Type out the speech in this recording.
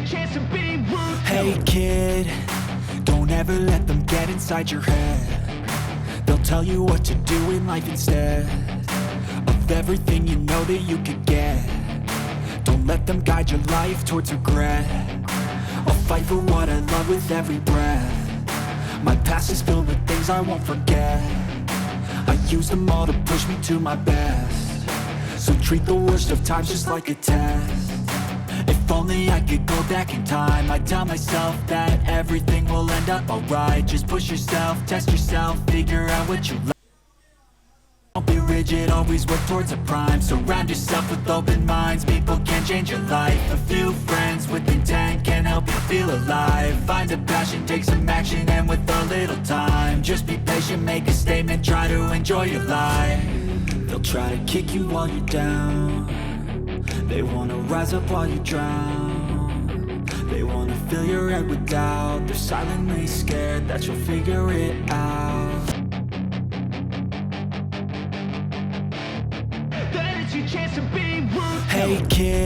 chance to be ruthless. Hey kid, don't ever let them get inside your head. They'll tell you what to do in life instead of everything you know that you could get. Don't let them guide your life towards regret. I'll fight for what I love with every breath. My past is filled with things I won't forget. I use them all to push me to my best. So treat the worst of times just like a test. If only I could go back in time, I'd tell myself that everything will end up alright. Just push yourself, test yourself, figure out what you like. Don't be rigid, always work towards a prime. Surround yourself with open minds, people can change your life. A few friends with intent can help you feel alive. Find a passion, take some action, and with a little time, just be patient, make a statement, try to enjoy your life. They'll try to kick you while you're down. They wanna rise up while you drown. They wanna fill your head with doubt. They're silently scared that you'll figure it out. That it's your chance to be ruthless. Hey kid.